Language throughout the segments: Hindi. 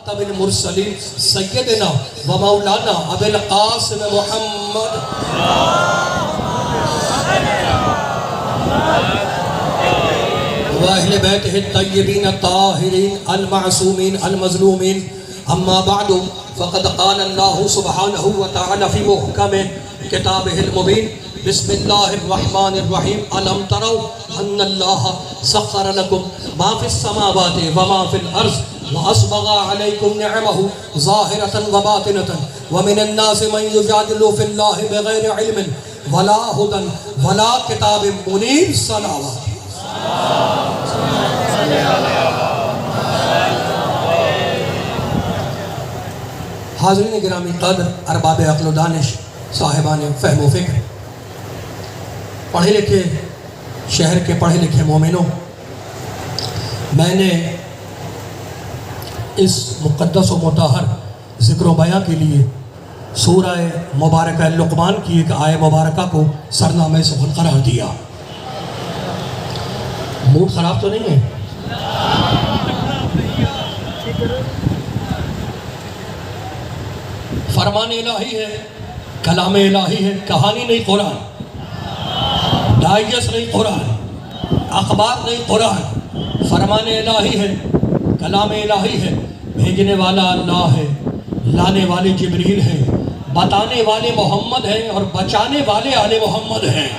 खातमुल मुरसलीन सय्यदना व मौलाना अबुल कासिम मुहम्मद व अहले बैतिहि तय्यबीन ताहिरीन अल मासूमीन अल मज़लूमीन अम्मा बअदु फ़क़द क़ाल अल्लाहु सुब्हानहु व तआला फ़ी मुहकम किताबिहिल मुबीन बिस्मिल्लाहिर्रहमानिर्रहीम अलम तरौ अन्नल्लाह सख्खर लकुम मा फिस समावाति व मा फिल अर्ज़ व अस्बग़ अलैकुम निअमहु ज़ाहिरतन व बातिनतन व मिनन नासि मन युजादिलु फ़िल्लाहि बिग़ैरि इल्मिन वला हुदन वला किताबिन मुनीर सलावत। हाज़रीन गिरामी क़द्र अरबाब अक़्ल व दानिश साहिबान फ़हम व फ़िक्र, पढ़े लिखे शहर के पढ़े लिखे मोमिनों, मैंने इस मुक़द्दस व मुतहर ज़िक्र बयां के लिए सूरह मुबारक लुक़मान की एक आय मुबारक को सरनामे सुख़न करार दिया। मूड ख़राब तो नहीं है? फरमान इलाही है, कलाम इलाही है, कहानी नहीं कुरान, डाइजेस्ट नहीं कुरान, अखबार नहीं कुरान। फरमान इलाही है, कलाम इलाही है, भेजने वाला अल्लाह है, लाने वाले जिब्रील हैं, बताने वाले मोहम्मद हैं और बचाने वाले आले मोहम्मद हैं।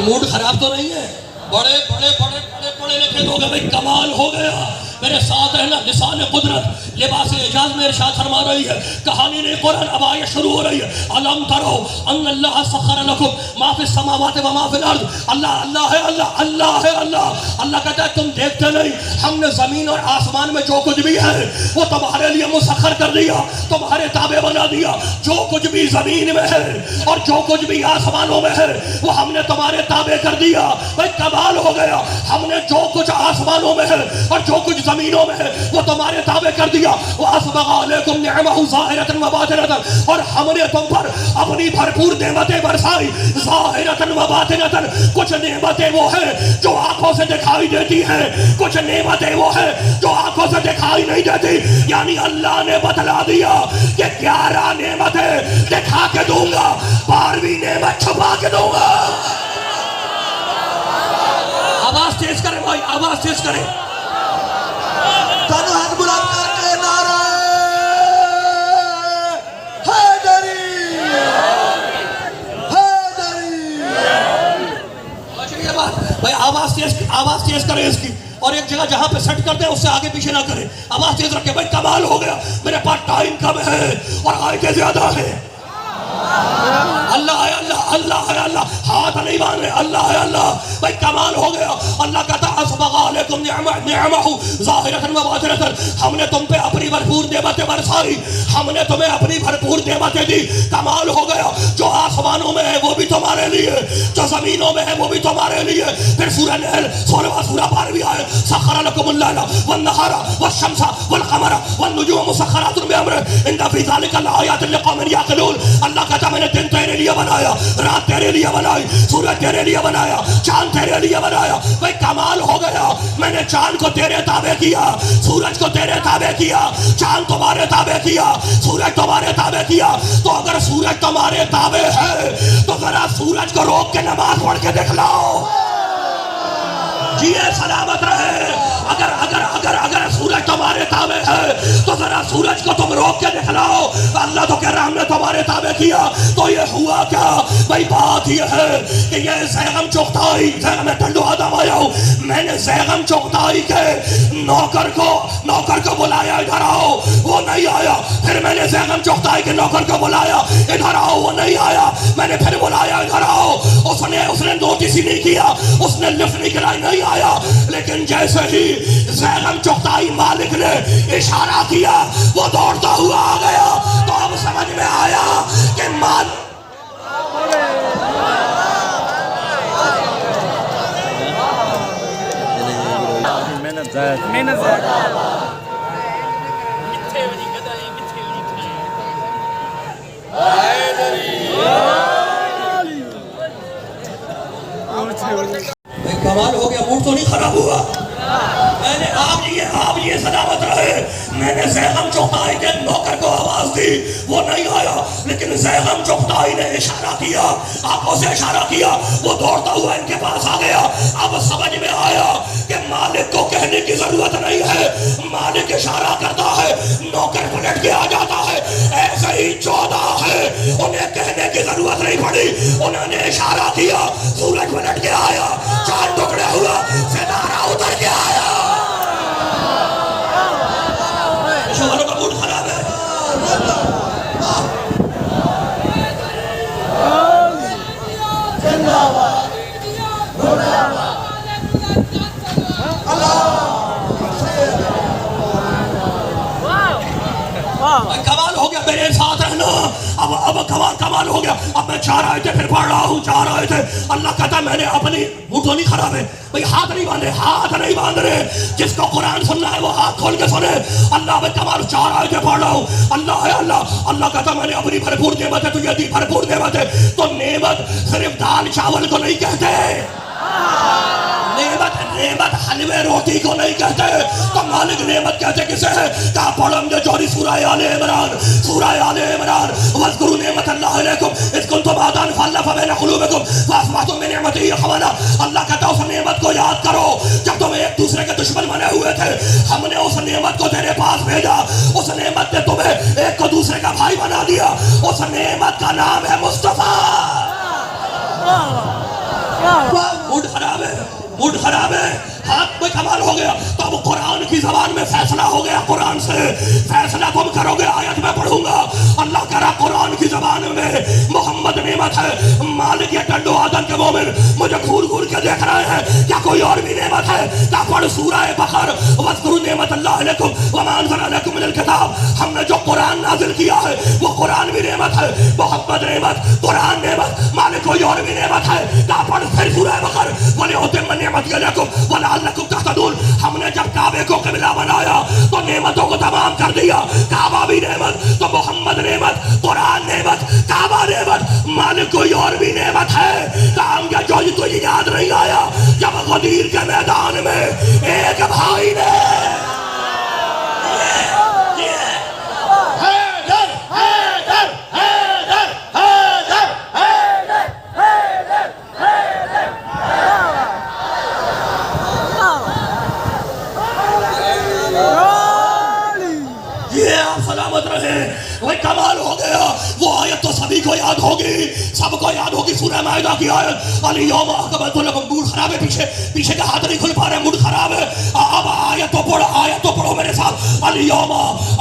मूड खराब तो नहीं है? बड़े बड़े बड़े बड़े पढ़े लिखे लोग हैं भाई, कमाल हो गया। मेरे साथ रहना, लिसान कुदरत लिबास एजाज में इरशाद फरमा रही है, कहानी नहीं कुरान। अब आयत शुरू हो रही है, अलम तरो अन्नल्लाह सख्खर लकुम मा फिस समावाति व मा फिल अर्ज़। अल्लाह अल्लाह है, अल्लाह अल्लाह है, अल्लाह अल्लाह कहता है तुम देखते नहीं, हमने ज़मीन और आसमान में जो कुछ भी है वो तुम्हारे लिए मुसख्खर कर दिया, तुम्हारे ताबे बना दिया। जो कुछ भी ज़मीन में है और जो कुछ भी आसमानों में है वो हमने तुम्हारे ताबे कर दिया। भाई कमाल हो गया, हमने जो कुछ आसमानों में है और जो कुछ ज़मीनों में है वो तुम्हारे ताबे कर दिया। वो अस्बग़ अलैकुम निअमहु ज़ाहिरतन व बातिनतन, और हमने तुम पर अपनी भरपूर नेमतें बरसाई। ज़ाहिरतन व बातिनतन, कुछ नेमतें वो है जो आंखों से दिखाई देती हैं, कुछ नेमतें वो है जो आंखों से दिखाई नहीं देती। यानी अल्लाह ने बतला दिया कि 11 नेमतें दिखा के दूंगा, 12वीं नेमत छुपा के दूंगा। आवाज तेज करें भाई, आवाज तेज करें। दोनों हाथ बुलंद करके नारा हैदरी हैदरी। भाई आवाज तेज करें इसकी, और एक जगह जहां पे सेट करते हैं उससे आगे पीछे ना करें, आवाज तेज रखें। भाई कमाल हो गया, मेरे पास टाइम कम है और आयतें ज्यादा है। अल्लाह है, अल्लाह अल्लाह है, अल्लाह हाथ नहीं मान रहे, अल्लाह है, अल्लाह। भाई कमाल हो गया। अल्लाह कहता है अस्बग़ अलैकुम निअमहु ज़ाहिरतन व बातिनतन, हमने तुम पे अपनी भरपूर नेमतें बरसाई, हमने तुम्हें अपनी भरपूर नेमतें दी। कमाल हो गया, जो आसमानों में है वो भी तुम्हारे लिए, जो जमीनों में है वो भी तुम्हारे लिए। फिर सूरह नहल 16वां सूरा 12वीं आयत, सख्खर लकुमुल लैला वन नहारा वश-शम्सा वल क़मरा वन नुजूम मुसख्खरातुन बिअम्रिही इन्ना फ़ी ज़ालिका लआयातिन लिक़ौमिन यअक़िलून। अल्लाह कहता मैंने दिन तेरे लिए बनाया, रात तेरे लिए बनाई, सूरज तेरे लिए बनाया, चांद तेरे लिए बनाया। भाई कमाल हो गया, मैंने चांद को तेरे ताबे किया, सूरज को तेरे ताबे किया, चांद तुम्हारे ताबे किया, सूरज तुम्हारे ताबे किया। तो अगर सूरज तुम्हारे ताबे है तो जरा सूरज को रोक के नमाज पढ़ के दिखलाओ, जिए सलामत रहे। अगर अगर अगर अगर सूरज तुम्हारे ताबे है तो जरा सूरज को तुम रोक के दिखलाओ। अल्लाह तो कह रहा हमने तुम्हारे ताबे किया। तो ये हुआ क्या? भाई बात ये है कि ये ज़ैगम चुगताई, मैं टंडो आदम आया हूँ, मैंने ज़ैगम चुगताई के नौकर को बुलाया, इधर आओ, वो नहीं आया। फिर मैंने ज़ैगम चुगताई के नौकर को बुलाया, इधर आओ, वो नहीं आया। मैंने फिर बुलाया, इधर आओ, उसने नोटिस ही नहीं किया, उसने लिफ्ट नहीं कराई, नहीं आया। लेकिन जैसे ही ज़ैगम चुगताई मालिक ने इशारा किया वो दौड़ता हुआ आ गया। तो अब समझ में आया कि माल मेहनत कमाल हो गया, मूड तो नहीं खराब हुआ? मैंने आप ये सलामत रहे, मैंने ज़ैगम चौथाई के नौकर को आवाज दी, वो नहीं आया, लेकिन ज़ैगम चौथाई ने इशारा किया, आंखों से इशारा किया, वो दौड़ता हुआ इनके पास आ गया। अब समझ में आया कि मालिक को कहने की जरूरत नहीं है, मालिक इशारा करता है, नौकर पलट के आ जाता है। ऐसे ही 14 है, उन्हें कहने की जरूरत नहीं पड़ी, उन्होंने इशारा किया, सूरज पलट के आया, चांद टुकड़े हुआ, सितारा उतर के आया। वालों का मूड खराब है। कमाल हो गया, मेरे साथ रहना। अब कमाल हो गया। अब मैं 4 आए थे, फिर पढ़ रहा हूँ, 4 आए थे। अल्लाह कहता मैंने अपनी मूड तो नहीं खराब है भाई, हाथ नहीं बांध रहे। जिसको कुरान सुनना है वो हाथ खोल के सुने। अल्लाह में कमाल, 4 आए थे, पढ़ रहा हूँ। अल्लाह है अल्लाह कहता मैंने अपनी भरपूर नेमत है तुझे दी, भरपूर नेमत है। तो नेमत सिर्फ दाल चावल को नहीं कहते, नेमत हलवे रोटी को नहीं कहते। तो मालिक नेमत कहते किसे है? कहा पढ़ेंगे जोरी सूरह आले इमरान, वज़कुरू नेमत अल्लाह अलैकुम इज़ कुंतुम आदान फअल्लफ़ बैन क़ुलूबिकुम फ़अस्बहतुम बिनिअमतिही इख़वाना। अल्लाह कहता उस नेमत को याद करो जब तुम एक दूसरे के दुश्मन बने हुए थे, हमने उस नेमत को तेरे पास भेजा, उस नेमत ने तुम्हें एक को दूसरे का भाई बना दिया। उस नेमत का नाम है मुस्तफा। मूड खराब है, हाथ में कमाल हो गया। तो अब कुरान की जबान में फैसला हो गया, कुरान से फैसला तुम करोगे। आयत में पढ़ूंगा, अल्लाह कह रहा कुरान की जबान में मोहम्मद नेमत है। मालिक ये टंडो आदम के मोमिन मुझे घूर के देख रहे हैं, क्या कोई और भी नेमत है? क्या पढ़ सूरह बकर, वज़कुरू नेमत अल्लाह अलैकुम व मा अनज़लना अलैकुम मिनल किताब। हमने जो कुरान नाज़िल किया है वो कुरान भी नेमत है, मोहम्मद नेमत, कुरान नेमत, मालिक कोई और भी नेमत है। क्या पढ़ फिर सूरह बकर, वली उतिम्म निअमती अलैकुम व लअल्लकुम तहतदून। हमने जब काबे को क़िबला बनाया तो नेमतों को तमाम कर दिया। काबा भी नेमत, तो मोहम्मद नेमत, कुरान नेमत, काबा नेमत, मालिक कोई और भी नेमत है। काम क्या जो तुझे याद नहीं आया जब गदीर के मैदान में एक भाई ने सलामत रहे। वही कमाल हो गया। वो आयत तो सभी को याद होगी, सबको याद होगी, सूरह माइदा की आयत। अल-यौम अकमलतु लकुम। मूड खराब है, पीछे का हाथ नहीं खुल पा रहा, मूड खराब है। अब आयत तो पढ़ो मेरे साथ। अल-यौम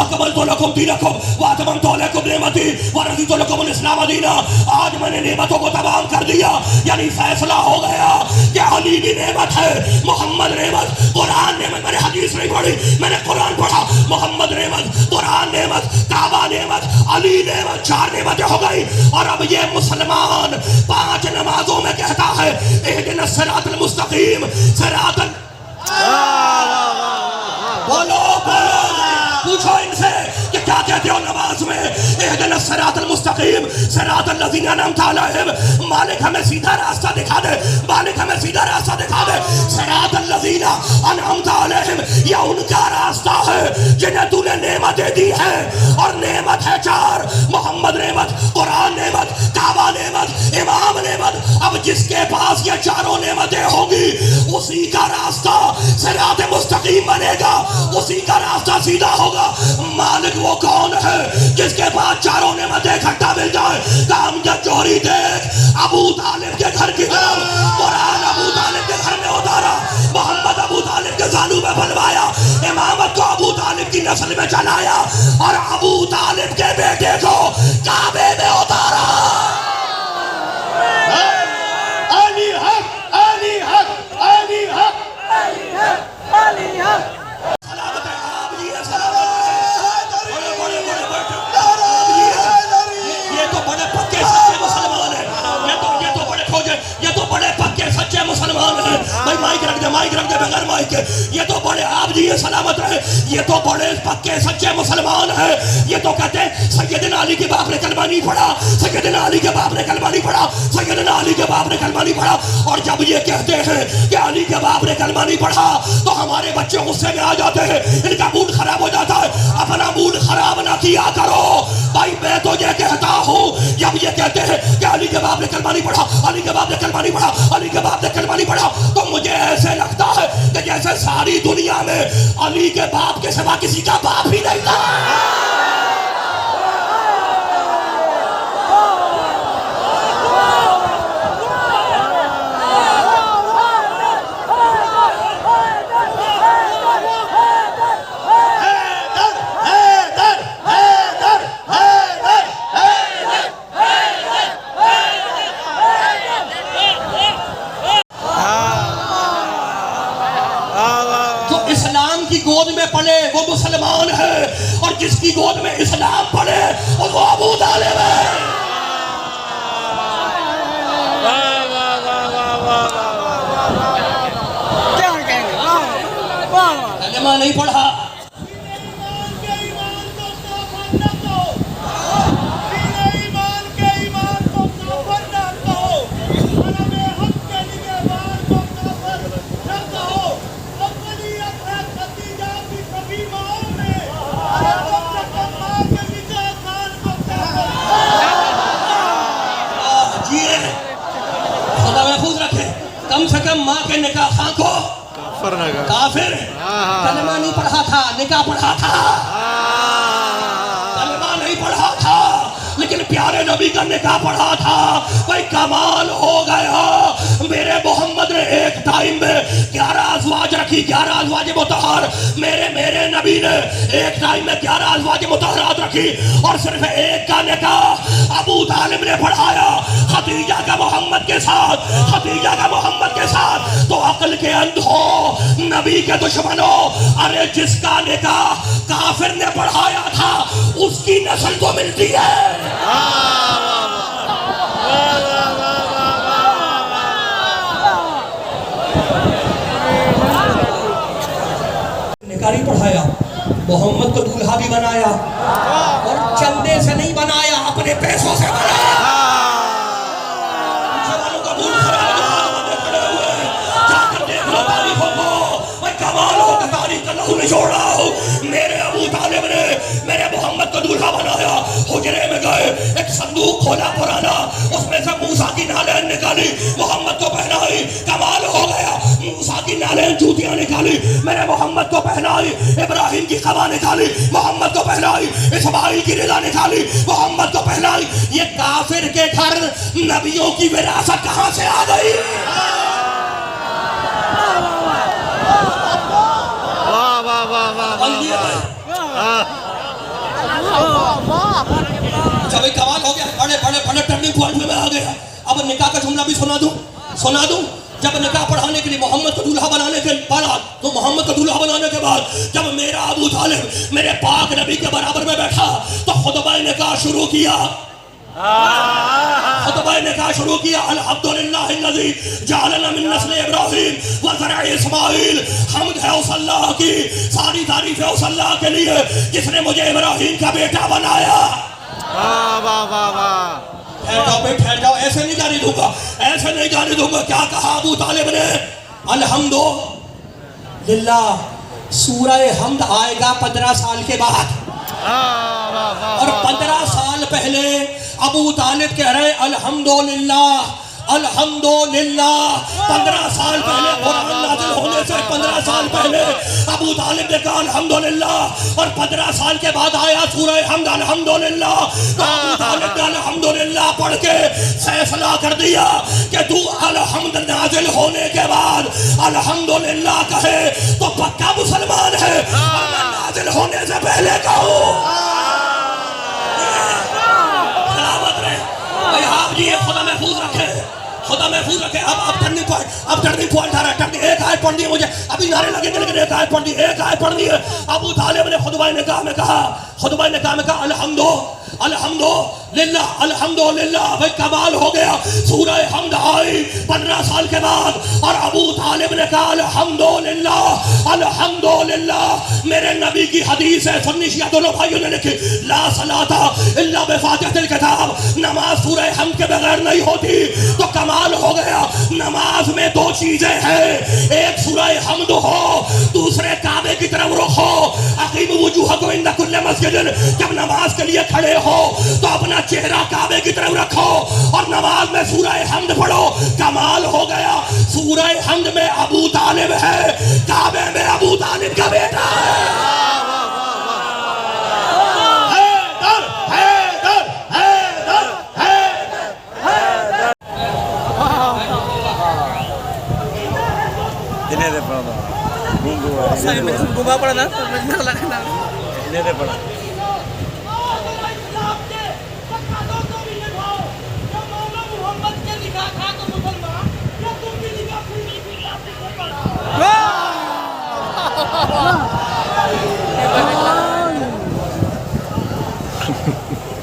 अकमलतु लकुम दीनकुम व अतममतु अलैकुम निअमती व रज़ीतु लकुमुल इस्लाम दीना। आज मैंने नेमतों को तमाम कर दिया, यानी फैसला हो गया कि अली भी नेमत है, मोहम्मद नेमत, कुरान नेमत। मैंने हदीस नहीं पढ़ी, मैंने कुरान पढ़ा। मोहम्मद नेमत, कुरान नेमत, काबा नेमत, अली नेमत, 4 नेमतें हो गई। और अब ये मुसलमान 5 नमाजों में कहता है इहदिनस सिरातल मुस्तकीम, सिरातल। बोलो पूछो इनसे कि क्या कहते हो नमाज में? इहदिनस सिरातल मुस्तकीम सिरातल लज़ीना अनअमता अलैहिम। मालिक हमें सीधा रास्ता दिखा दे, मालिक हमें सीधा रास्ता दिखा दे। सिरातल लज़ीना अनअमता अलैहिम, ये उनका रास्ता है जिन्हें तूने नेमतें दी हैं। और नेमत है 4, मोहम्मद नेमत, कुरान नेमत, काबा नेमत, इमाम नेमत। अब जिसके पास ये 4 नेमतें होगी उसी का रास्ता सिरात मुस्तकीम बनेगा, उसी का रास्ता सीधा होगा। मालिक वो कौन है जिसके पास 4 नेमतें इकट्ठा मिल जाए? काम का चोरी देख, अबू तालिब के घर की तरफ कुरान अबू तालिब के घर में उतारा, मोहम्मद अबू तालिब के जानू में बनवाया, इमामत को अबू तालिब की नस्ल में चलाया और अबू तालिब के बेटे को काबे में उतारा। अली हक, अली हक, अली हक, अली हक, अली हक। सलामत है आप जी, सलामत है। ये तो बड़े पक्के सच्चे मुसलमान हैं, ये तो बड़े खोजे, ये तो बड़े पक्के सच्चे मुसलमान हैं। भाई माइक रख दे माइक रख दे बगैर माइक के। ये तो बड़े आप जी ये सलामत रहे, ये तो बड़े पक्के सच्चे मुसलमान है। ये तो कहते हैं सैयदना अली के बाप ने कलमा नहीं पढ़ा, सैयदना अली के बाप ने कलमा नहीं पढ़ा, सैयदना अली के बाप ने कलमा नहीं पढ़ा। और जब ये कहते हैं कि अली के बाप ने कलमा नहीं पढ़ा तो हमारे बच्चे गुस्से में आ जाते हैं, इनका मूड खराब हो जाता है। अपना मूड खराब ना किया करो भाई। मैं तो ये कहता हूँ जब ये कहते हैं कि अली के बाप ने कलमा नहीं पढ़ा, अली के बाप ने कलमा नहीं पढ़ा, अली के बाप ने कलमा नहीं पढ़ा, तो मुझे ऐसे लगता है कि जैसे सारी दुनिया में अली के बाप के सिवा किसी का बाप ही नहीं था। इस्लाम की गोद में पले वो मुसलमान है, और जिसकी गोद में इस्लाम पले वो अबू तालिब है। कलमा नहीं पढ़ा, कम से कम माँ के निकाह खां को काफिर कलमा नहीं पढ़ा था, निकाह पढ़ा था, कलमा नहीं पढ़ा था, लेकिन प्यारे नबी का निकाह पढ़ा था। भाई कमाल हो गया, मेरे मोहम्मद ने एक टाइम में 11 अज़वाज रखी, 11 अज़वाज मुतहहर। मेरे नबी ने एक टाइम में 11 अज़वाज मुतहहरात रखी, और सिर्फ एक का निकाह अबू तालिब ने पढ़ाया, खदीजा का मोहम्मद के साथ, खदीजा का मोहम्मद के साथ। तो अक्ल के अंधों, नबी के दुश्मनों, अरे जिसका निकाह काफिर ने पढ़ाया था उसकी नस्ल तो मिलती है। निकाह नहीं पढ़ाया, मोहम्मद को दूल्हा भी बनाया, और चंदे से नहीं बनाया, अपने पैसों से बनाया। छोड़ा हो, मेरे अबू तालिब ने मेरे मोहम्मद को दूल्हा बनाया। हुजरे में गए, एक संदूक खोला पुराना, उसमें से मूसा की नालें निकाली, मोहम्मद को पहनाई। कमाल हो गया, मूसा की नालें जूतियां निकाली, मेरे मोहम्मद को पहनाई। इब्राहिम की खबा निकाली, मोहम्मद को पहनाई। इस्माइल की रिदा निकाली, मोहम्मद को पहनाई। ये काफिर के घर नबियों की विरासत कहां से आ गई? जब कमाल हो गया, बड़े बड़े बड़े टर्निंग पॉइंट में आ गया। अब निकाह का जुमला भी सुना दूं। जब निकाह पढ़ाने के लिए मोहम्मद को दूल्हा बनाने के बाद, तो मोहम्मद को दूल्हा बनाने के बाद जब मेरा अबू तालिब मेरे पाक नबी के बराबर में बैठा तो खुतबा निकाह शुरू किया। खुतबा निकाह शुरू किया। अल्हम्दुलिल्लाहिल्लज़ी जअलना मिन नस्ल इब्राहीम व ज़रअ इस्माईल। हम्द है उस अल्लाह की, सारी तारीफ है उस अल्लाह के लिए जिसने मुझे इब्राहीम का बेटा बनाया। ठहर जाओ, ऐसे नहीं गाली दूंगा, ऐसे नहीं गाली दूंगा। क्या कहा अबू तालिब ने? अल्हम्दुलिल्लाह। सूरह हम्द आएगा 15 साल के बाद, और 15 साल पहले अबू तालिब कह रहे अल्हम्दुलिल्लाह, अल्हम्दुलिल्लाह। 15 साल पहले कुरान नाज़िल होने से 15 साल पहले अबू तालिब ने कहा अल्हम्दुलिल्लाह, और 15 साल के बाद आया सूरह हम्द अल्हम्दुलिल्लाह। तो अबू तालिब ने अल्हम्दुलिल्लाह पढ़ के फैसला कर दिया कि तू अल्हम्द नाज़िल होने के बाद अल्हम्दुलिल्लाह कहे तो पक्का मुसलमान है, और मैं नाज़िल होने से पहले कहूँ। आप जी खुदा महफूज रखे, खुदा महफूज रखे। अब टर्निंग पॉइंट आ रहा है। एक आयत पढ़ दी मुझे, अभी नारे लगेंगे, लेकिन एक आयत पढ़ दी है। अबू तालिब ने खुतबा निकाह में कहा, खुतबा निकाह में कहा अल्हम्दुलिल्लाह। भाई कमाल हो गया। सूरह हमद आई 15 साल के बाद और अबू तालिब ने कहा अल्हम्दुलिल्लाह। मेरे नबी की हदीस है, सुन्नी शिया दोनों भाइयों ने लिखी, ला सलाता इल्ला बिफातिहतिल किताब, नमाज सूरह हमद के बगैर नहीं होती। तो कमाल हो गया। नमाज में दो चीजें हैं, एक सूरह हमद हो, दूसरे काबे की तरफ रुख हो। अकीम वुजूहकुम इंद कुल्लि मस्जिदिन, जब नमाज के लिए खड़े हो तो अपना चेहरा काबे की तरफ रखो और नमाज में सूरह हमद पढ़ो। कमाल हो गया। सूरह हमद में अबू तालिब है, काबे में अबू तालिब का बेटा है। गुमा पड़ा ना पड़ा।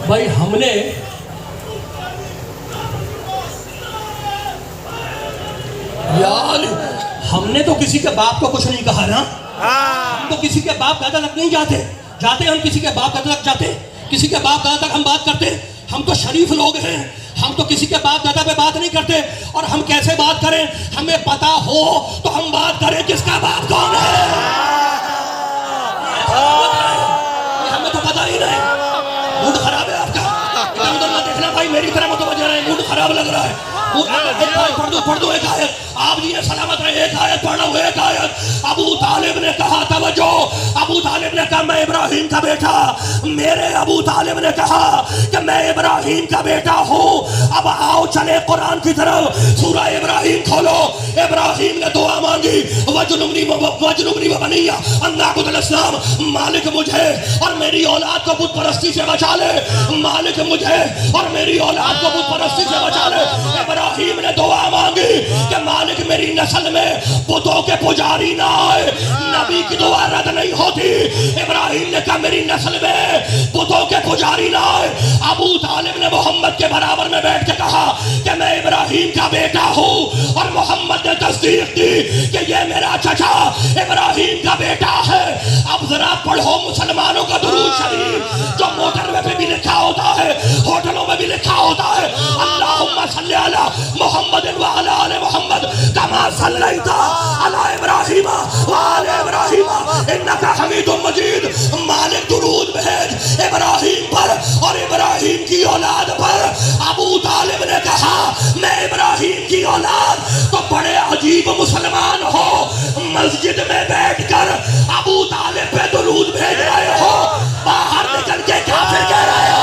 भाई हमने तो किसी के बाप को कुछ नहीं कहा ना। हम तो किसी के बाप दादा तक नहीं जाते हम किसी के बाप दादा तक जाते, किसी के बाप दादा तक हम बात करते। हम तो शरीफ लोग हैं, हम तो किसी के बाप दादा पे बात नहीं करते। और हम कैसे बात करें, हमें पता हो तो हम बात करें किसका बाप कौन है। हमें तो पता ही नहीं। मूड खराब है आपका, इधर उधर ना देखना भाई, मेरी तरह मुतवज्जो रहे, मूड खराब लग रहा है। पढ़ दो एक आयत, आप जी सलामत रहे, एक आयत पढ़ लो, एक आयत। अबू तालिब ने कहा, तवज्जो, अबू तालिब ने कहा मैं इब्राहिम का बेटा, मेरे अबू तालिब ने कहा कि मैं इब्राहिम का बेटा हूँ। अब आओ चले कुरान की तरफ, सूरह इब्राहिम खोलो। इब्राहिम ने दुआ मांगी, वजनुबनी व बनिया अन नअबुदल असनाम, मालिक मुझे और मेरी औलाद को बुत परस्ती से बचा ले, मालिक मुझे और मेरी औलाद को बुत परस्ती से बचा ले। इब्राहिम ने दुआ मांगी कि मालिक मेरी नस्ल में बुतों के पुजारी ना आए। नबी की दुआ रद्द नहीं होती। इब्राहिम ने कहा मेरी नस्ल में बुतों के पुजारी ना आए। अबू तालिब ने मोहम्मद के बराबर में बैठ के कहा कि मैं इब्राहिम का बेटा हूँ, और मोहम्मद ने तस्दीक दी कि ये मेरा चचा इब्राहिम का बेटा है। अब जरा पढ़ो मुसलमानों का दुरूद शरीफ, जो मोटरवे पे भी लिखा होता है, होटलों में भी लिखा होता है, अल्लाहुम्मा सल्ली अला मुहम्मद व अला आले मुहम्मद कमा सल्लैता अला इब्राहीम व आले इब्राहीम इन्नका हमीदुम मजीद। मालिक दुरूद भेज इब्राहिम पर और इब्राहिम की औलाद पर। अबू तालिब ने कहा मैं इब्राहिम की औलाद, तो बड़े अजीब मुसलमान हो, मस्जिद में बैठकर अबू तालिब पे दुरूद भेज रहे हो, बाहर निकल के काफिर कह रहे हो।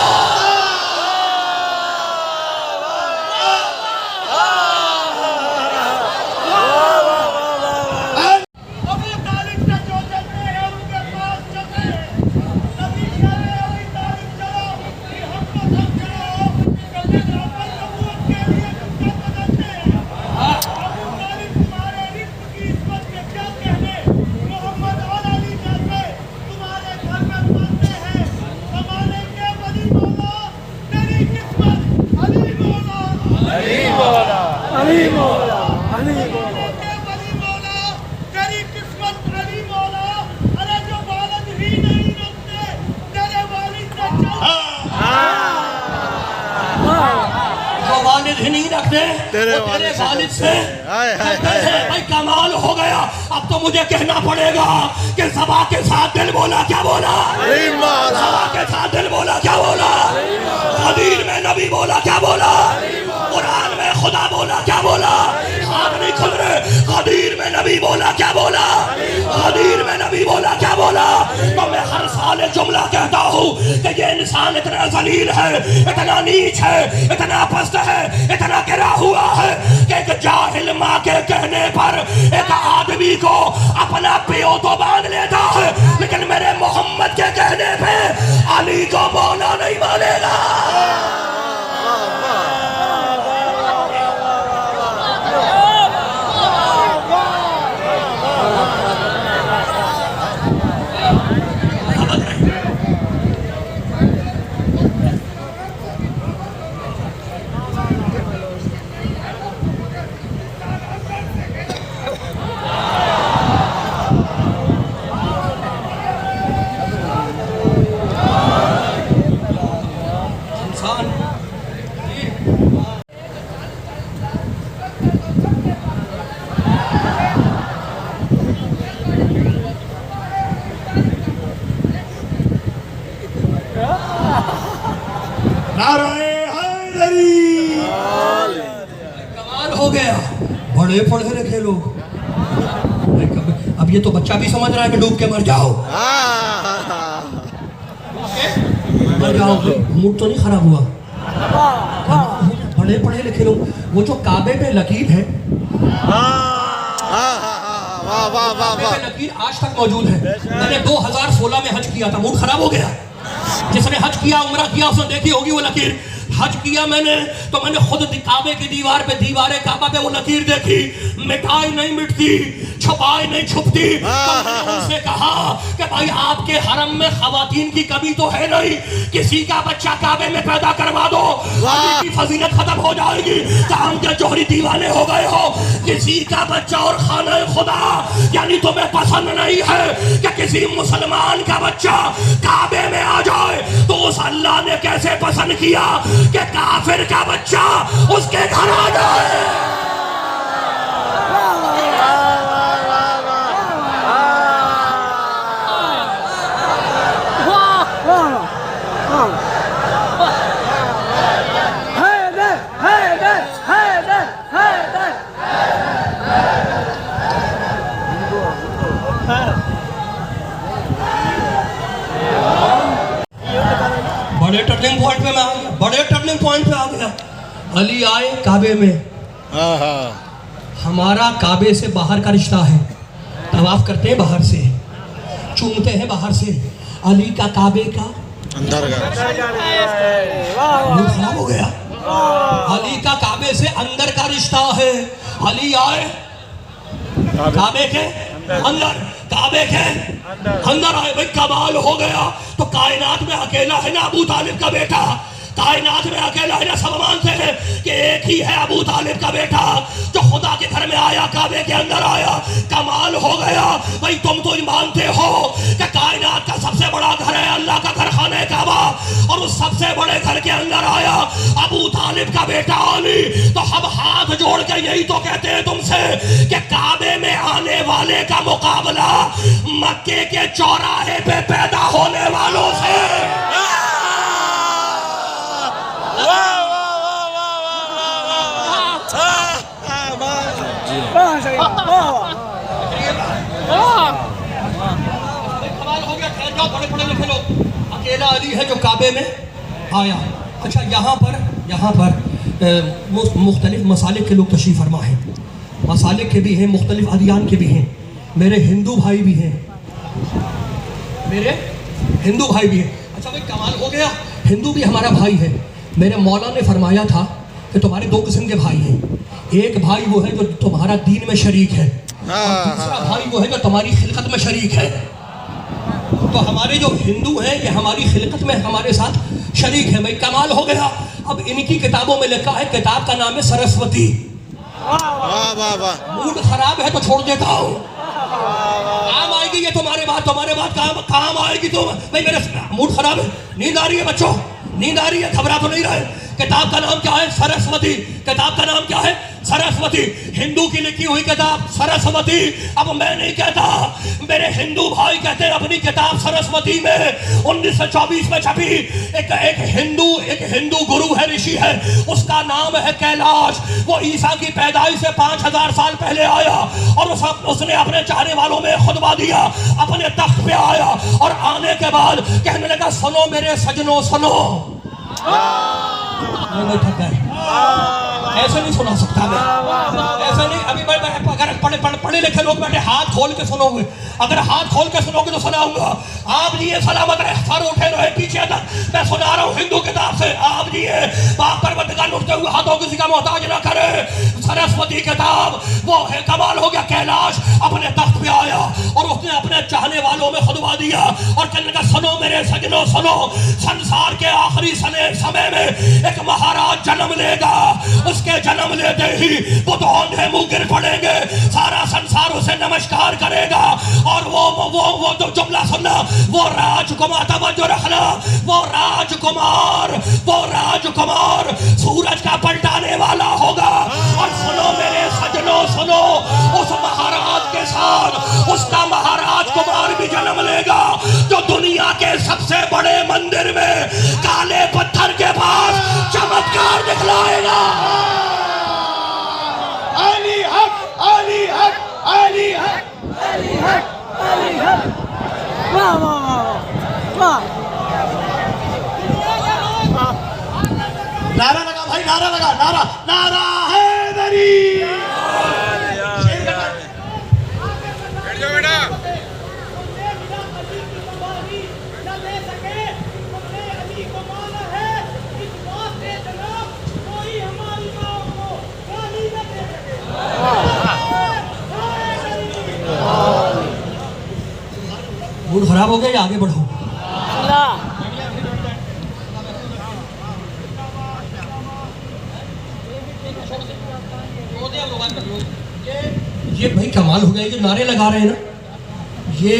नहीं रखते तेरे वालिद से। भाई कमाल हो गया। अब तो मुझे कहना पड़ेगा कि ज़बा के साथ दिल बोला, क्या बोला? ज़बा के साथ दिल बोला, क्या बोला? गदीर में नबी बोला, क्या बोला? कुरान में खुदा बोला, क्या बोला? हाथ नहीं खुल रहे। गदीर में नबी बोला, क्या बोला? गदीर में नबी बोला, क्या बोला? तो मैं हर साल एक जुमला कहता हूँ कि ये इंसान इतना जलील है, इतना नीच है, इतना पस्त है, इतना गिरा हुआ है कि एक जाहिल माँ के कहने पर एक आदमी को अपना पियो तो बांध लेता है, लेकिन मेरे मोहम्मद के कहने पे अली को मौला नहीं मानेगा। नाराए हैदरी। कमाल हो गया, बड़े पढ़े लिखे लोग। अब ये तो बच्चा भी समझ रहा है कि डूब के मर जाओ, मर जाओ, मूड तो नहीं खराब हुआ। बड़े पढ़े लिखे लोग, वो जो काबे पे लकीर है, लकीर आज तक मौजूद है। मैंने 2016 में हज किया था, मूड खराब हो गया। जिसने हज किया, उम्रा किया, उसने देखी होगी वो लकीर। हज किया मैंने तो मैंने खुद काबे की दीवार पे, दीवारे काबा पे वो लकीर देखी, मिटाई नहीं मिटती, छुपाई नहीं छुपती। तो मैंने उनसे कहा कि भाई आपके हरम में खवातीन की कमी तो है नहीं, किसी का बच्चा काबे में पैदा करवा दो, अली की फजीलत खत्म हो जाएगी। काम के जोहरी दीवाने हो गए हो, किसी का बच्चा और खाना खुदा यानी तुम्हें पसंद नहीं है कि किसी मुसलमान का बच्चा काबे में आ जाए, तो उस अल्लाह ने कैसे पसंद किया कि काफिर का बच्चा उसके घर आ जाए। बड़े टर्निंग पॉइंट पे मैं आ गया, बड़े टर्निंग पॉइंट पे आ गया। अली आए काबे में, हमारा काबे से बाहर का रिश्ता है, तवाफ करते हैं बाहर से, चूमते हैं बाहर से। अली का काबे का अंदर मूड खराब हो गया। अली का काबे से अंदर का रिश्ता है। अली आए काबे के अंदर, काबे के अंदर आए, भाई कमाल हो गया। तो कायनात में अकेला है ना अबू तालिब का बेटा, कायनात में अकेला है ना, सब मानते हैं कि एक ही है अबू तालिब का बेटा जो खुदा के घर में आया, काबे के अंदर आया। कमाल हो गया। भाई तुम तो मानते हो कि कायनात का सबसे बड़ा घर है अल्लाह का घर, खाने काबा, और उस सबसे बड़े घर के अंदर आया अबू तालिब का बेटा अली। तो हम हाथ जोड़ के यही तो कहते हैं तुमसे कि काबे में आने वाले का मुकाबला मक्के के चौराहे पे पैदा होने वालों से। कमाल हो गया। ठहर जाओ, बड़े पढ़े लिखे लोग। अकेला अली है जो काबे में आया। अच्छा, यहाँ पर मुख्तलिफ मसालिक के लोग तशरीफ़ फरमा हैं, मसालिक के भी हैं, मुख्तलिफ अदियान के भी हैं। मेरे हिंदू भाई भी हैं, मेरे हिंदू भाई भी हैं। अच्छा भाई कमाल हो गया, हिंदू भी हमारा भाई है। मेरे मौला ने फरमाया था कि तुम्हारे दो किस्म के भाई हैं, एक भाई वो है जो तुम्हारा दीन में शरीक है, और दूसरा भाई वो है जो तुम्हारी खिलकत में शरीक है। तो हमारे जो हिंदू हैं ये हमारी खिलकत में हमारे साथ शरीक है। भाई कमाल हो गया। अब इनकी किताबों में लिखा है, किताब का नाम है सरस्वती। मूड खराब है तो छोड़ देता हूँ, काम आएगी ये तुम्हारे बात काम आएगी। तो भाई मेरे मूड खराब है, नींद आ रही है बच्चों, नींद आ रही है, घबरा तो नहीं रहे। किताब का नाम क्या है? सरस्वती। किताब का नाम क्या है? सरस्वती। हिंदू की लिखी हुई किताब सरस्वती। अब मैं नहीं कहता, मेरे हिंदू भाई कहते हैं अपनी किताब सरस्वती में 1924 में छपी। एक हिंदू गुरु है, ऋषि है, उसका नाम है कैलाश। वो ईसा की पैदाइश से 5000 साल पहले आया और उसने अपने चाहने वालों में खुतबा दिया, अपने तख्त पे आया और आने के बाद कहने लगा, सुनो मेरे सजनों सुनो। नहीं थक गए, ऐसे नहीं सुना सकता मैं, ऐसे नहीं। अभी अगर पढ़े लिखे लोग बैठे हाथ खोल के सुनोगे, अगर हाथ खोल के सुनोगे तो सुनाऊंगा। आप जी सलामत रहे, सर उठे रहे पीछे तक, मैं सुना रहा हूँ हिंदू किताब से। आप जी बाप परवरदिगार उठते हुए हाथों किसी का मोहताज ना करे। सरस्वती किताब वो है, कमाल हो गया। कैलाश अपने तख्त पे आया और उसने अपने चाहने वालों में खुतबा दिया और कहने लगा, सुनो मेरे सजनों सुनो, संसार के आखिरी समय में एक महाराज जन्म लेगा। उसके जन्म लेते ही वो तो औंधे मुंह गिर पड़ेंगे, सारा संसार उसे नमस्कार करेगा। और वो तो जुमला सुनना, वो राजकुमार, तवज्जो रखना, वो राजकुमार सूरज का पलटाने वाला होगा। और सुनो मेरे सजनों सुनो, उस महाराज के साथ उसका महाराज कुमार भी जन्म लेगा जो दुनिया के सबसे बड़े मंदिर में काले पत्थर के पास चमत्कार दिखलाएगा। अली हक, अली हक, अली हक, अली हक, अली हक। वाह वाह वाह वाह। नारा लगा भाई, नारा लगा, नारा, नारा हैदरी। बैठ जाओ बेटा। मूड खराब हो गया या आगे बढ़ो? ये भाई कमाल हो गया, ये नारे लगा रहे हैं ना, ये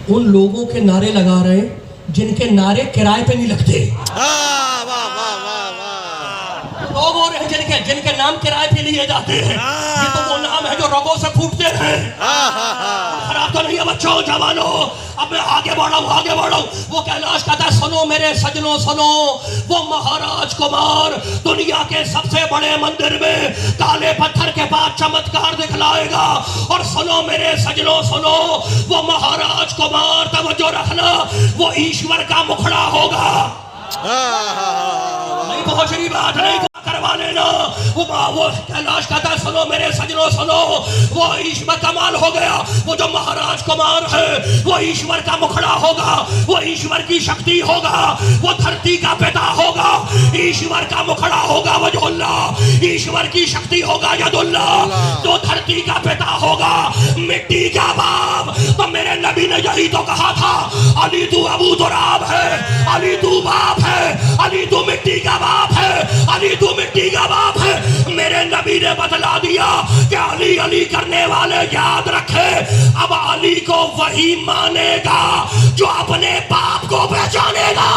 उन लोगों के नारे लगा रहे हैं जिनके नारे किराए पे नहीं लगते। लोग और हैं जिनके नाम किराए पे लिए जाते हैं। ये तो वो नाम है जो रगों से फूटते हैं। खराब तो नहीं है बच्चों, जवानों, अब मैं आगे बढ़ा हूँ, आगे बढ़ा हूँ। वो कैलाश कहता है सुनो मेरे सजनों सुनो, वो महाराज कुमार दुनिया के सबसे बड़े मंदिर में काले पत्थर के पास चमत्कार दिखलाएगा। और सुनो मेरे सजनों सुनो, वो महाराज कुमार तवज्जो रखना, वो ईश्वर का मुखड़ा होगा। नहीं पहुंच रही बात, नहीं करवा लेना। वो कैलाश कहता है सुनो मेरे सजनों सुनो, वो ईश्वर कमाल हो गया। वो जो महाराज कुमार है वो ईश्वर का मुखड़ा होगा, वो ईश्वर की शक्ति होगा, वो धरती का पिता होगा, ईश्वर का मुखड़ा होगा वजहुल्लाह, ईश्वर की शक्ति होगा यदुल्लाह, तो धरती का पिता होगा, मिट्टी का बाप। तो मेरे नबी ने यही तो कहा था, अली तू अबू तुराब है, अली तू बाप है, अली तू मिट्टी का बाप है, अली तू मिट्टी का बाप है। मेरे नबी ने बतला दिया कि अली अली करने वाले याद रखे, अब अली को वही मानेगा जो अपने बाप को पहचानेगा।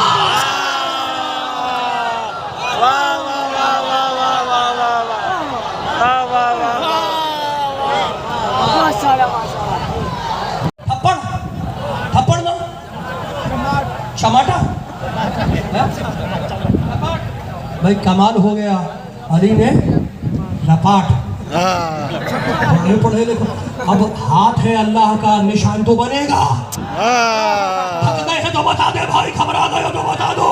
थप्पड़ थप्पड़ ना टमाटा भाई कमाल हो गया। अली ने रपाट पढ़े लिखो, अब हाथ है अल्लाह का निशान तो बनेगा। थक गए हैं तो बता दे भाई, घबरा गए हो तो बता दो।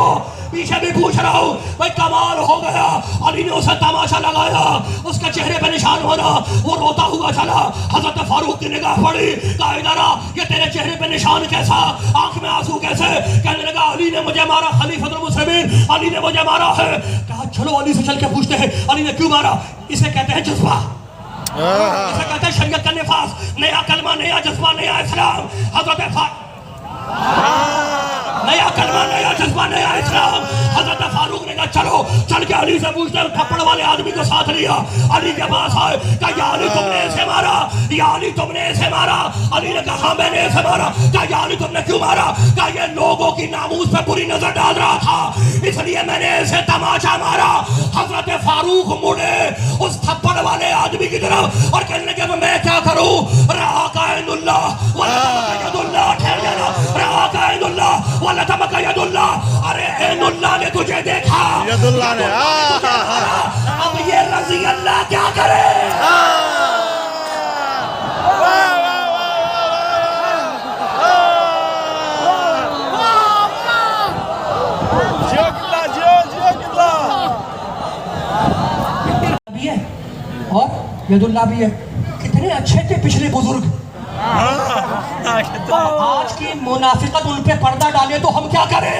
पीछे भी पूछ रहा हूँ भाई, कमाल हो गया। अली ने उसे तमाशा लगाया, उसके चेहरे पे निशान बना, वो रोता हुआ चला। हजरत फारूक की निगाह पड़ी, कहा इधर आ, ये तेरे चेहरे पे निशान कैसा, आंख में आंसू कैसे? कहने लगा अली ने मुझे मारा, खलीफतुल मुस्लिमीन अली ने मुझे मारा है। कहा चलो अली से चल के पूछते हैं अली ने क्यों मारा। इसे कहते हैं जज्बा, इसे कहते हैं शरीयत का निफास, नया कलमा, नया जज्बा, नया इस्लाम। हजरत नया कलमा, नया जज्बा, नया इस्लाम। हजरत फारूक ने कहा चलो चल के अली से पूछते हैं। थप्पड़ वाले आदमी को साथ लिया, अली के पास आए, कहा या अली तुमने ऐसे मारा, या अली तुमने ऐसे मारा। अली ने कहा हाँ मैंने ऐसे मारा। कहा या अली तुमने क्यों मारा? कहा ये लोगों की नामूस पे बुरी नजर डाल रहा था, इसलिए मैंने ऐसे तमाचा मारा। हजरत फारूक मुड़े उस थप्पड़ वाले आदमी की तरफ और कहने लगे मैं क्या करूं? रहा कायनुल्लाह वला तमकयदुल्लाह, ठहर जाना, रहा कायनुल्लाह वला तमकयदुल्लाह। अरे ऐनुल्लाह ने तुझे देखा, यदुल्लाह ने अब ये रजी अल्लाह क्या करे? और यदुल्लाह भी है। कितने अच्छे थे पिछले बुजुर्ग, आज की मुनाफिकत उन पे पर्दा डाले तो हम क्या करें?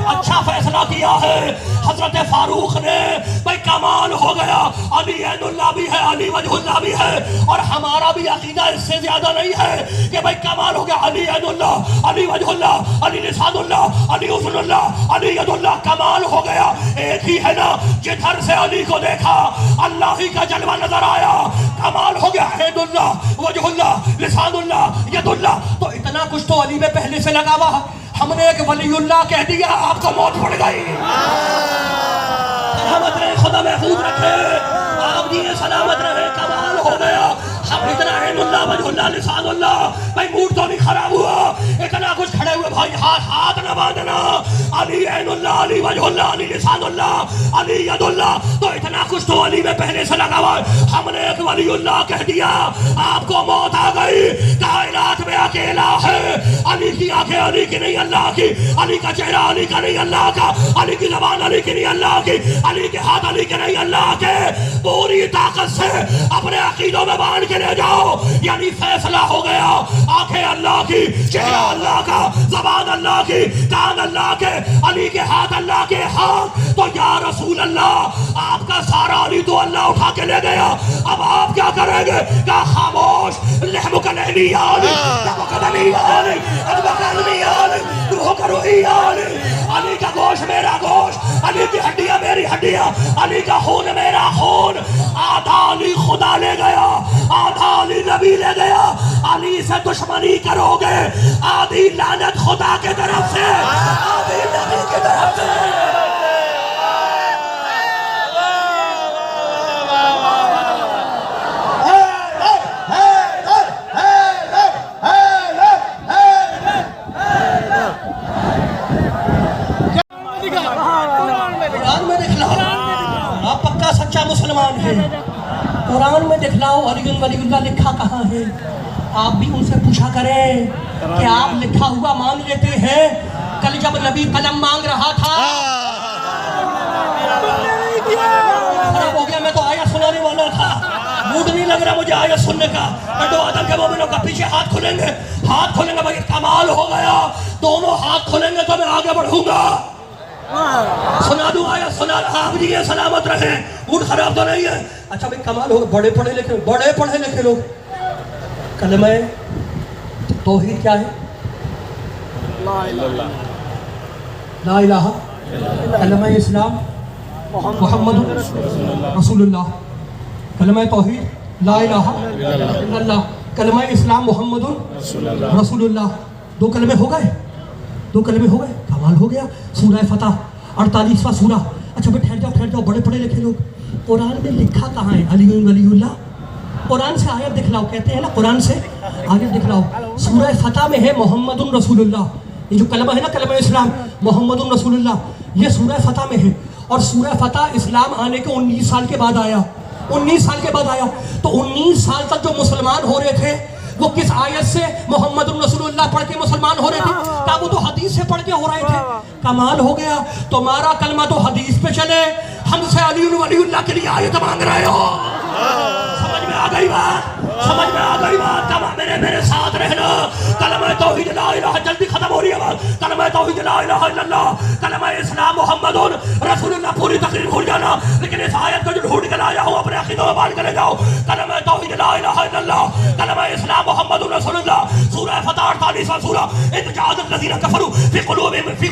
अच्छा फैसला किया है हजरत फारूक ने, भाई कमाल हो गया। अली ऐनुल्लाह भी है, अली वजहुल्लाह भी है, और हमारा भी अकीदा इससे ज्यादा नहीं है कि भाई कमाल हो गया। अली ऐनुल्लाह, अली वजहुल्लाह, अली लिसानुल्लाह, अली हुस्नुल्लाह, अली यदुल्लाह, कमाल हो गया। एक ही है ना, जिधर से अली को देखा अल्लाह ही का जलवा नजर आया। कमाल हो गया, ऐनुल्लाह, वजहुल्लाह, लिसानुल्लाह, यदुल्लाह। तो इतना कुछ तो अली में पहले से लगा हुआ, हमने एक वलीउल्लाह कह दिया, आपको मौत पड़ गई। सलामत रहे, खुदा महफूज रखे, आप दिए सलामत रहे। कमाल हो गया। हम इतना इल्मुल्लाह वजहुल्लाह लिसानुल्लाह, भाई मूड तो नहीं खराब हुआ, इतना कुछ खड़े हुए भाई, हाथ न बांधना, अली ऐनुल्लाह, अली वजहुल्लाह, अली लिसानुल्लाह, अली यदुल्लाह, तो इतना कुछ तो अली में पहले से लगा हुआ है। हमने एक वलीउल्लाह कह दिया, आपको मौत आ गई, कायनात में अकेला है, अली की आंखें अली की नहीं अल्लाह की, अली का चेहरा अली का नहीं अल्लाह का, अली की जबान अली की नहीं अल्लाह की, अली के हाथ अली के नहीं अल्लाह के। पूरी ताकत से अपने अकीदों में बांध के ले जाओ, यानी फैसला हो गया, आंखें अल्लाह की, चेहरा अल्लाह का, जबान अल्लाह की, कान अल्लाह के, अली के हाथ अल्लाह के हाथ। तो या रसूल अल्लाह, आपका सारा अली तो अल्लाह उठा के ले गया, अब आप क्या करेंगे? क्या खामोश, लहमुक लहली यानी, तबकदली यानी, अदबकदली यानी, रूह करूही यानी, अली का गोश्त मेरा गोश्त, अली की हड्डियां मेरी हड्डियां, अली का खून मेरा खून। आधा अली खुदा ले गया, आधा अली नबी ले गया। अली से दुश्मनी करोगे, आधी लानत खुदा के तरफ से, आधी नबी की तरफ से। पक्का सच्चा मुसलमान है, कुरान में दिखलाओ अली वलीउल्लाह लिखा कहाँ है। आप भी उनसे पूछा करें कि आप लिखा हुआ मान लेते हैं। कल जब नबी कलम मांग रहा था, खराब हो गया, मैं तो आयत सुनाने वाला था, मूड नहीं लग रहा मुझे आयत सुनने का। तो आदम के मोमिनों का पीछे हाथ खुलेंगे, हाथ खोलेंगे भाई, कमाल हो गया, दोनों हाथ खोलेंगे तो मैं आगे बढ़ूंगा। सुना दूं आया, सुना, आप जी सलामत रहे, मूड खराब तो नहीं है। अच्छा भाई कमाल हो, बड़े पढ़े लिखे लोग, कलमा तौहीद क्या है? ला इलाहा, कलमा इस्लाम मुहम्मद रसूलुल्लाह, कलमा तौहीद ला इलाहा इल्लल्लाह, कलमा इस्लाम मुहम्मद रसूलुल्लाह। दो कलमे हो गए, कमाल हो गया। सूरह फतह 48वां सूरा। अच्छा भाई ठहर जाओ, बड़े पढ़े लिखे लोग, कुरान में लिखा कहाँ है अली वलीउल्लाह? कुरान से आयत दिखलाओ, कहते हैं ना कुरान से आयत दिखलाओ। सूरह फतह में है मोहम्मदुन रसूलुल्लाह, ये जो कलमा है ना, कलमा इस्लाम मोहम्मदुन रसूलुल्लाह, ये सूरह फतह में है। और सूरह फतह इस्लाम आने के 19 साल के बाद आया, 19 साल के बाद आया। तो 19 साल तक जो मुसलमान हो रहे थे, वो किस आयत से मोहम्मद रसूलुल्लाह पढ़ के मुसलमान हो रहे थे? क्या वो तो हदीस से पढ़ के हो रहे थे? कमाल हो गया, तुम्हारा कलमा तो हदीस पे चले, हमसे अली वलीउल्लाह के लिए आयत मांग रहे हो। समझ में आ गई बात? मेरे साथ रहना। कलमा तौहीद ला इलाहा, जल्दी खत्म हो रही है बात। कलमा तौहीद ला इलाहा इल्लल्लाह, कलमा इस्लाम मुहम्मदुन रसूलुल्लाह, पूरी तकरीर भूल जाना, लेकिन इस आयत को जो ढूंढ के लाया हूं अपने अकीदों में बांध के ले जाओ। कलमा तौहीद ला इलाहा इल्लल्लाह, कलमा इस्लाम मुहम्मदुन रसूलुल्लाह, सूरह फतह 48वां सूरा। इन जादत लज़ीना कफरू फी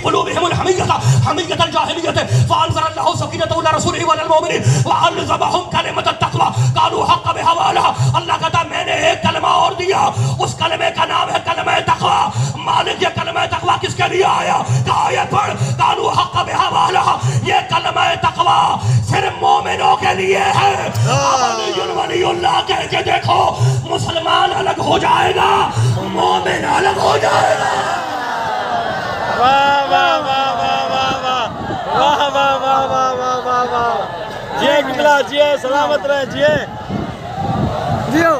कुलूबिहिम हमियतल जाहिलियत फ़अनज़लल्लाहु सकीनतहु अला रसूलिहि वल मुमिनीन वअल्ज़महुम कलिमतत तक़वा कानू हक़्क़ बिहवालहा। अल्लाह कहता मैंने एक कलमा और दिया, उस कलमे का नाम है कलमा तक़वा। मालिक ये कलमा तक़वा किसके लिए आया? आयत पढ़, कानू हक़्क़ बिहवालहा, ये कलमा तक़वा सिर्फ मोमिनों के लिए है। अली वलीउल्लाह कह के देखो, मुसलमान अलग हो जाएगा, मोमिन अलग हो जाएगा। वाह वाह वाह वाह वाह वाह वाह वाह वाह वाह वाह वाह। जिए किबला, जिए सलामत रहे, जिए जियो।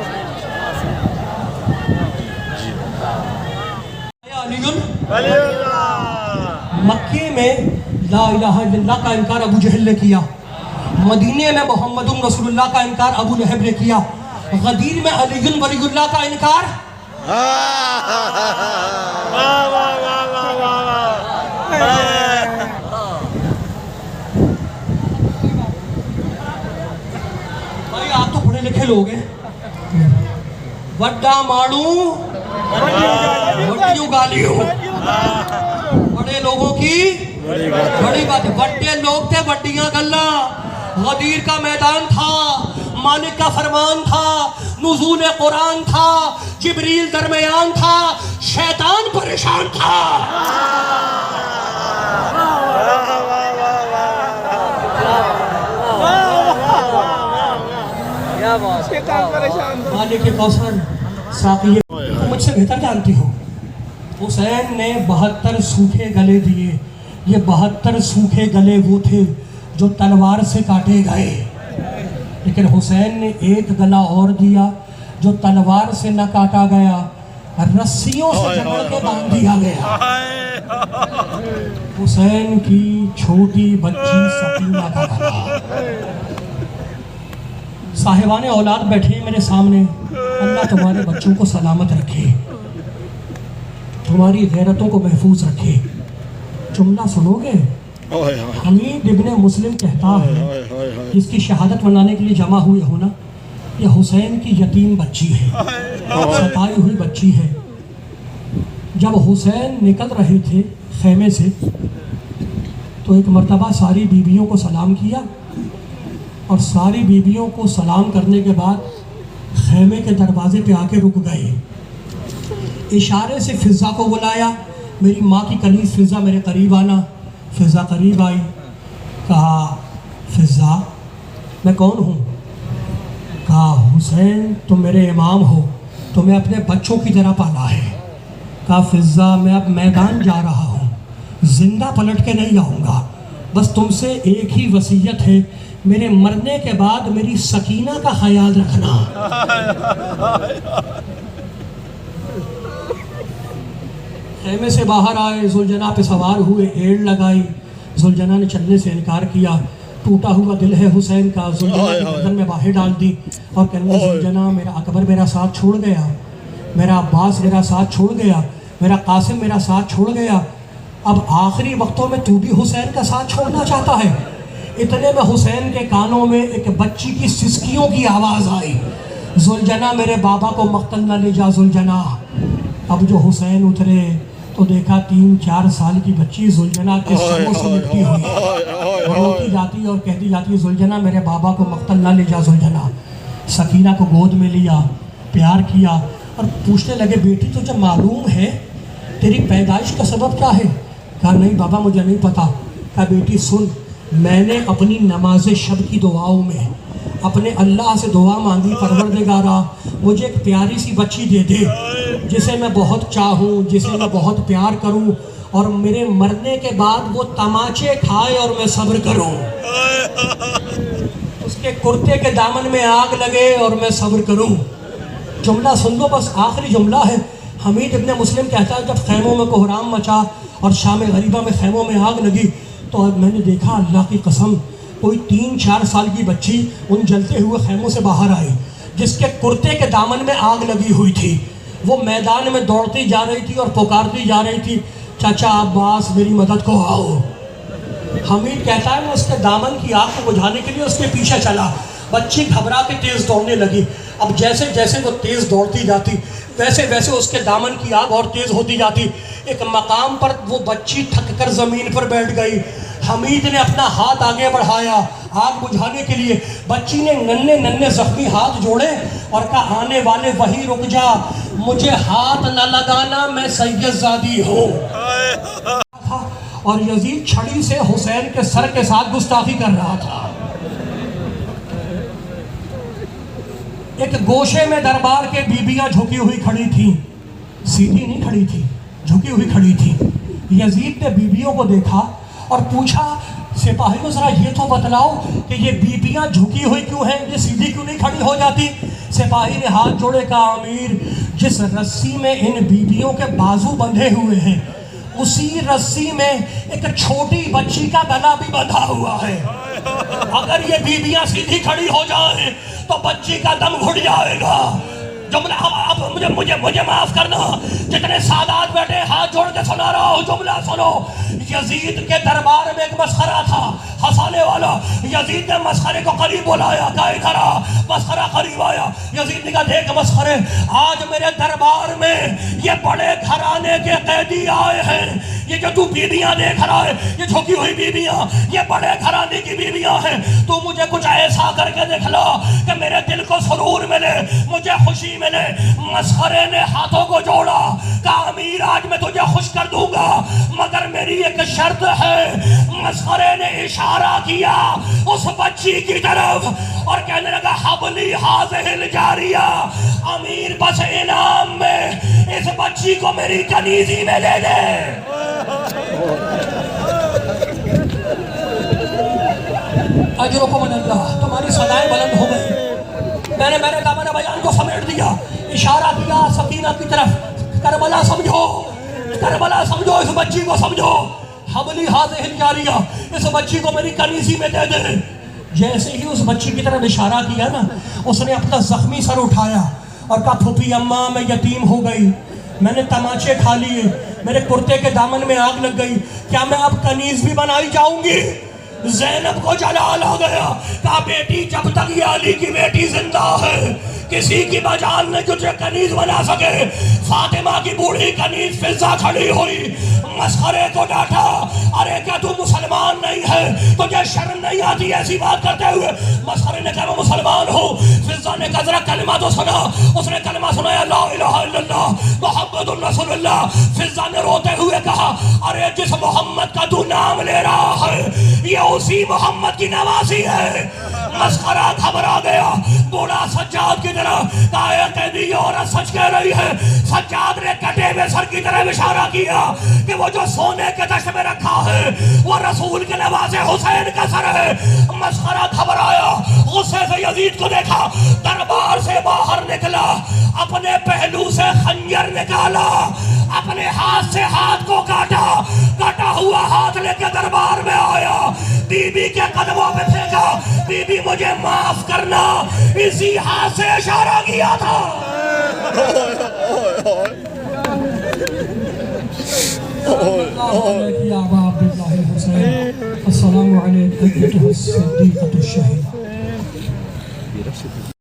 मक्के में ला इलाहा इल्लल्लाह का इनकार अबू जहल ने किया, मदीने में मोहम्मदुन रसूलुल्लाह का इनकार अबू लहब ने किया, गदीर में अली वलीउल्लाह का इनकार। भाई आप तो पढ़े लिखे लोग हैं, वड्डा माड़ू वड्डियों गालियों, बड़े लोगों की बड़ी बात है। वड्डे लोग थे, वड्डियां गल्ला। गदीर का मैदान था, मालिक का फरमान था, नुज़ूल कुरान था, जिब्रील दरमियान था, शैतान परेशान था। के काम परेशान हो। मालिक कौसर साकी तुम मुझसे बेहतर जानती हो। हुसैन ने 72 सूखे गले दिए। ये 72 सूखे गले वो थे जो तलवार से काटे गए, लेकिन हुसैन ने एक गला और दिया जो तलवार से न काटा गया, रस्सियों से जकड़ के बांध दिया गया। हुसैन की छोटी बच्ची सकीना का गला। साहिबाने औलाद बैठे मेरे सामने, अल्लाह तुम्हारे बच्चों को सलामत रखे, तुम्हारी गैरतों को महफूज रखे। जुमला सुनोगे? हमीद इब्ने मुस्लिम कहता है, जिसकी शहादत मनाने के लिए जमा हुए हो ना, ये हुसैन की यतीम बच्ची है, सताई हुई बच्ची है। जब हुसैन निकल रहे थे खेमे से तो एक मर्तबा सारी बीवियों को सलाम किया, और सारी बीवियों को सलाम करने के बाद खेमे के दरवाजे पे आके रुक गए। इशारे से फिज़ा को बुलाया, मेरी माँ की कनीज़ फिज़ा मेरे करीब आना। फिज़ा करीब आई, कहा फिज़ा मैं कौन हूँ? कहा हुसैन तुम मेरे इमाम हो, तुम्हें अपने बच्चों की तरह पाला है। कहा फिज़ा मैं अब मैदान जा रहा हूँ, जिंदा पलट के नहीं आऊँगा, बस तुमसे एक ही वसीयत है, मेरे मरने के बाद मेरी सकीना का ख्याल रखना। खेमे से बाहर आए, जुलजना पे सवार हुए, एड़ लगाई। जुलजना ने चलने से इनकार किया। टूटा हुआ दिल है हुसैन का, जुलजना की गर्दन में बाहें डाल दी और कहने जुलजना मेरा अकबर मेरा साथ छोड़ गया, मेरा अब्बास मेरा साथ छोड़ गया, मेरा कासिम मेरा साथ छोड़ गया, अब आखिरी वक्तों में तू भी हुसैन का साथ छोड़ना चाहता है। इतने में हुसैन के कानों में एक बच्ची की सिसकियों की आवाज़ आई, जुलजना मेरे बाबा को मक्तल न ले जा जुलजना। अब जो हुसैन उतरे तो देखा 3-4 साल की बच्ची जुलजना के सरों से लिपटी हुई है, रोती जाती और कहती जाती जुलजना मेरे बाबा को मक्तल न ले जा जुलजना। सकीना को गोद में लिया, प्यार किया और पूछने लगे बेटी तुझे मालूम है तेरी पैदाइश का सबब क्या है? कहा नहीं बाबा मुझे नहीं पता। कहा बेटी सुन, मैंने अपनी नमाज शब की दुआओं में अपने अल्लाह से दुआ मांगी, परवरदिगारा मुझे एक प्यारी सी बच्ची दे दे जिसे मैं बहुत चाहूँ, जिसे मैं बहुत प्यार करूँ, और मेरे मरने के बाद वो तमाचे खाए और मैं सब्र करूँ, उसके कुर्ते के दामन में आग लगे और मैं सब्र करूँ। जुमला सुन लो, बस आखिरी जुमला है। हमीद इब्ने मुस्लिम कहता है जब खैमों में कोहराम मचा और शाम गरीबा में खैमों में आग लगी तो मैंने देखा अल्लाह की कसम कोई 3-4 साल की बच्ची उन जलते हुए खैमों से बाहर आई, जिसके कुर्ते के दामन में आग लगी हुई थी। वो मैदान में दौड़ती जा रही थी और पुकारती जा रही थी चाचा अब्बास मेरी मदद को आओ। हमीद कहता है मैं उसके दामन की आग को बुझाने के लिए उसके पीछे चला। बच्ची घबरा के तेज़ दौड़ने लगी। अब जैसे जैसे वो तेज़ दौड़ती जाती वैसे वैसे उसके दामन की आग और तेज़ होती जाती। एक मकाम पर वो बच्ची थक कर ज़मीन पर बैठ गई। हमीद ने अपना हाथ आगे बढ़ाया आग बुझाने के लिए। बच्ची ने नन्हे नन्हे जख्मी हाथ जोड़े और कहा आने वाले वहीं रुक जा, मुझे हाथ न लगाना, मैं सैयदजादी हूँ। और यजीद छड़ी से हुसैन के सर के साथ गुस्ताखी कर रहा था। एक गोशे में दरबार के बीबियां झुकी हुई खड़ी थी, सीधी नहीं खड़ी थी, झुकी हुई खड़ी थी। यजीद ने बीबियों को देखा और पूछा सिपाही को जरा ये तो बतलाओ कि ये बीबियां झुकी हुई क्यों हैं, ये सीधी क्यों नहीं खड़ी हो जाती? सिपाही ने हाथ जोड़े कहा अमीर जिस रस्सी में इन बीबियों के बाजू बंधे हुए हैं उसी रस्सी में एक छोटी बच्ची का गला भी बंधा हुआ है। अगर ये बीबियां सीधी खड़ी हो जाएं तो बच्ची का दम घुट जाएगा। जुमला अब मुझे मुझे मुझे माफ करना, जितने सादात बैठे हाथ जोड़ के सुना रहा हूँ, जुमला सुनो। यजीद के दरबार में एक मस्खरा था हंसाने वाला। यजीद ने मस्खरे को करीब बुलाया, कहा इधर आ। मस्खरा करीब आया। यजीद ने कहा देख मस्खरे, आज मेरे दरबार में ये बड़े घराने के कैदी आए हैं। ये जो तू बीबियां देख रहा है, ये झुकी हुई बीबियां, ये बड़े घराने की बीबियां हैं। तू मुझे कुछ ऐसा करके दिखला कि मेरे दिल को सुरूर मिले, मुझे खुशी मिले। मस्खरे ने हाथों को जोड़ा, कहा अमीर आज मैं तुझे खुश कर दूंगा, मगर मेरी एक शर्त है। मसखरे ने इशारा किया उस बच्ची की तरफ और कहने लगा हबली हाज़िहिल जारिया, अमीर बस इनाम में इस बच्ची को मेरी कनीजी में ले दे। अल्लाह, तुम्हारी सदाएं बुलंद हो गई। मैंने दामन बयान को समेट दिया, इशारा किया सकीना की तरफ, करबला समझो, करबला समझो, इस बच्ची को समझो, हबली हाज़िहिल जारिया, इस बच्ची को मेरी कनीजी में दे दे। जैसे ही उस बच्ची की तरफ इशारा किया ना, उसने अपना जख्मी सर उठाया और कहा फूफी अम्मा मैं यतीम हो गई, मैंने तमाचे खा लिए, मेरे कुर्ते के दामन में आग लग गई, क्या मैं अब कनीज भी बनाई जाऊंगी? ज़ैनब को जलाल आ गया, कहा बेटी जब तक ये अली की बेटी जिंदा है किसी की मजाल ने तुझे कनीज बना सके। फातिमा की बूढ़ी कनीज फिजा खड़ी हुई, मस्खरे को डांटा, अरे क्या तू मुसलमान नहीं है, तुझे शर्म नहीं आती ऐसी बात करते हुए? मस्खरे ने कहा मैं मुसलमान हूँ। फिजा ने कहा जरा कलमा तो सुना, उसने कलमा सुनाया ला इलाहा इल्लल्लाह मुहम्मदुर रसूलुल्लाह। फिजा ने रोते हुए कहा अरे जिस मोहम्मद का तू नाम ले रहा है ये उसी मोहम्मद की नवासी है। मस्खरा घबरा गया, बूढ़ा सज्जाद की तरह कैदी औरत सच कह रही है। सज्जाद ने कटे हुए सर की तरह इशारा किया कि वो जो सोने के दश्त में रखा है वो रसूल के नवासे हुसैन का सर है। मस्खरा घबराया, गुस्से से यजीद को देखा, दरबार से बाहर निकला, अपने पहलू से खंजर निकाला, अपने हाथ से हाथ को काटा, कटा हुआ हाथ लेकर दरबार में आया, बीबी के कदमों पे फेंका, बीबी मुझे माफ करना, इसी हाथ से इशारा किया था। अस्सलामु अलैकुम।